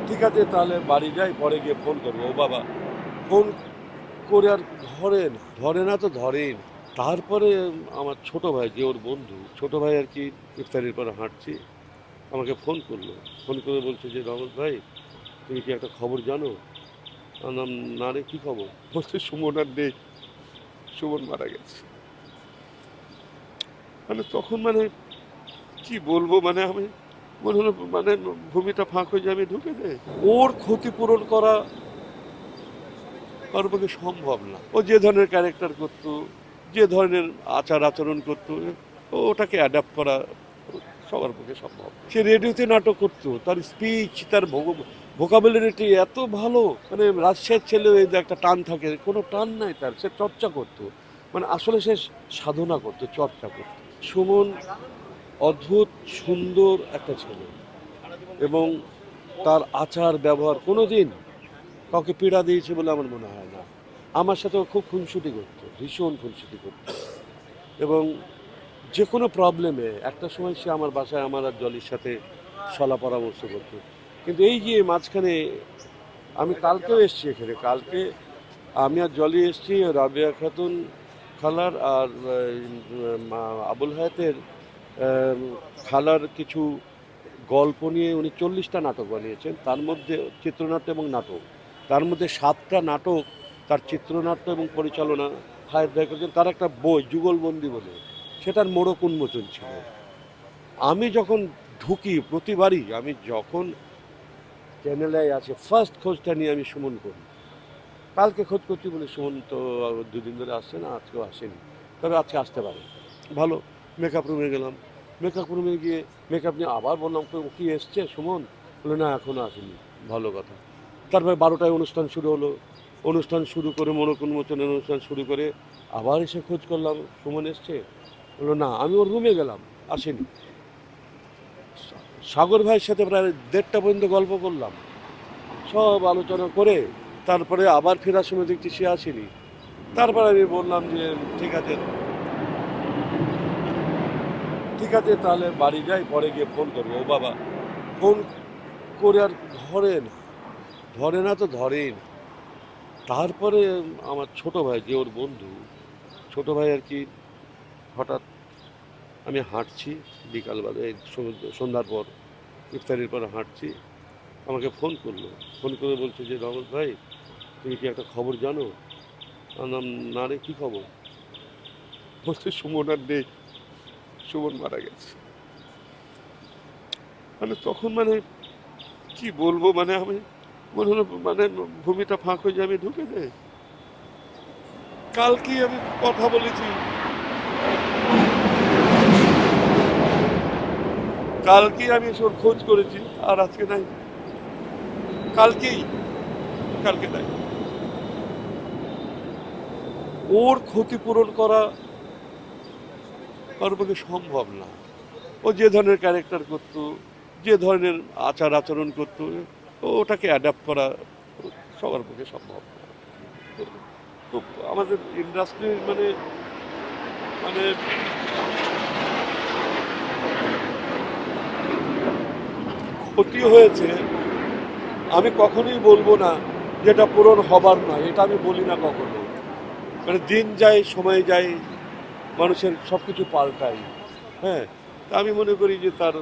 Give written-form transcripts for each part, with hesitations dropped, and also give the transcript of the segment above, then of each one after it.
ঠিক আছে তাহলে বাড়ি যাই, পরে গিয়ে ফোন করবো। ও বাবা, ফোন করে আর ধরে না তো ধরেই না। তারপরে আমার ছোট ভাই, যে ওর বন্ধু, ছোট ভাই আর কি, ইফতারির পরে হাঁটছি, আমাকে ফোন করলো। ফোন করে বলছে যে, রহমত ভাই, তুমি কি একটা খবর জানো? আমার নাম, না রে, কী খবর? বলছে সুমন আর নেই, সুমন মারা গেছে। মানে তখন কি বলবো, আমি মনে হলো ভূমিটা ফাঁক হয়ে যাবে, ঢুকে দেয়। ওর ক্ষতিপূরণ করা কারোর পক্ষে সম্ভব না। ও যে ধরনের ক্যারেক্টার করতো, যে ধরনের আচার আচরণ করতো, ওটাকে অ্যাডাপ্ট করা সবার পক্ষে সম্ভব। সে রেডিওতে নাটক করতো, তার স্পিচ, তার ভোকাবুলারিটি এত ভালো। রাজশাহীর ছেলে, এই যে একটা টান থাকে, কোনো টান নাই তার, সে চর্চা করতো। আসলে সে সাধনা করতো, চর্চা করতো। সুমন অদ্ভুত সুন্দর একটা ছেলে, এবং তার আচার ব্যবহার কোনোদিন কাউকে পীড়া দিয়েছে বলে আমার মনে হয় না। আমার সাথেও খুব খুনসুটি করতো, ভীষণ খুনসুটি করতো, এবং যে কোনো প্রবলেমে একটা সময় সে আমার বাসায় আমার আর জলির সাথে সলা পরামর্শ করতো। কিন্তু এই যে মাঝখানে, আমি কালকেও এসছি এখানে, কালকে আমি আর জলি এসছি রাবেয়া খাতুন খালার আর আবুল হায়াতের খালার কিছু গল্প নিয়ে। উনি 40টা নাটক বানিয়েছেন, তার মধ্যে চিত্রনাট্য এবং নাটক, তার মধ্যে 7টা নাটক তার চিত্রনাট্য এবং পরিচালনা হায়াত ভাই করেছেন। তার একটা বই যুগলবন্দি বলে, সেটার মোড়ক উন্মোচন ছিল। আমি যখন ঢুকি প্রতিবারই, আমি যখন চ্যানেলে আছে, ফার্স্ট খোঁজটা নিয়ে আমি সুমন করি। কালকে খোঁজ করছি বলে সুমন তো 2 দিন ধরে আসছে না, আজকেও আসেনি, তবে আজকে আসতে পারে। ভালো। মেকআপ রুমে গেলাম, মেকআপ রুমে গিয়ে মেকআপ নিয়ে আবার বললাম, কি এসছে সুমন? বলে না, এখনও আসেনি। ভালো কথা। তারপরে 12টায় অনুষ্ঠান শুরু হলো, অনুষ্ঠান শুরু করে মোড়ক উন্মোচনের অনুষ্ঠান শুরু করে আবার এসে খোঁজ করলাম, সুমন এসছে? বললো না। আমি ওর রুমে গেলাম, আসেনি। সাগর ভাইয়ের সাথে প্রায় 1:30টা পর্যন্ত গল্প করলাম, সব আলোচনা করে তারপরে আবার ফেরার সময় দেখছি সে আসেনি। তারপরে আমি বললাম যে, ঠিক আছে, ঠিক আছে তাহলে বাড়ি যাই, পরে গিয়ে ফোন করবো। ও বাবা, ফোন করে আর ধরে না তো ধরেই না। তারপরে আমার ছোট ভাই, যে ওর বন্ধু, ছোট ভাই আর কি, হঠাৎ আমি হাঁটছি বিকালবেলা, এই সন্ধ্যার পর, ইফতারির পর হাঁটছি, আমাকে ফোন করলো। ফোন করে বলছে যে, রহমত ভাই, তুমি কি একটা খবর জানো? আমার নাম, না রে, কী খবর? বলছে সুমন আর নেই, সুমন মারা গেছে। তখন কি বলবো, আমি মনে হলো ভূমিটা ফাঁক হয়ে যাবে, ঢুকে দেয়। কালকেই আমি কথা বলেছি, কালকেই আমি ওর খোঁজ করেছি, আর আজকে নাই। কালকেই, কালকে নাই। ওর ক্ষতিপূরণ করা কারোর পক্ষে সম্ভব না। ও যে ধরনের ক্যারেক্টার করতো, যে ধরনের আচার আচরণ করতো, ওটাকে অ্যাডাপ্ট করা সবার পক্ষে সম্ভব না। খুব আমাদের ইন্ডাস্ট্রির মানে মানে ক্ষতি হয়েছে। আমি কখনোই বলবো না যেটা পূরণ হবার নয়, এটা আমি বলি না কখনো। দিন যায়, সময় যায়, মানুষের সব কিছু পাল্টায়। হ্যাঁ, তা আমি মনে করি যে তার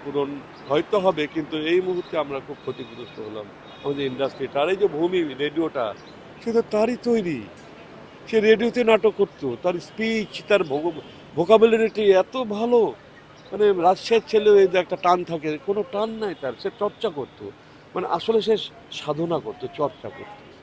পূরণ হয়তো হবে, কিন্তু এই মুহূর্তে আমরা খুব ক্ষতিগ্রস্ত হলাম। আমাদের ইন্ডাস্ট্রিটা, আর এই যে ভূমি রেডিওটা, সে তো তারই তৈরি। সে রেডিওতে নাটক করতো, তার স্পিচ, তার ভোকাবুলারিটি এত ভালো। রাজশাহীর ছেলে, এই যে একটা টান থাকে, কোনো টান নাই তার, সে চর্চা করতো। আসলে সে সাধনা করতো, চর্চা করতো।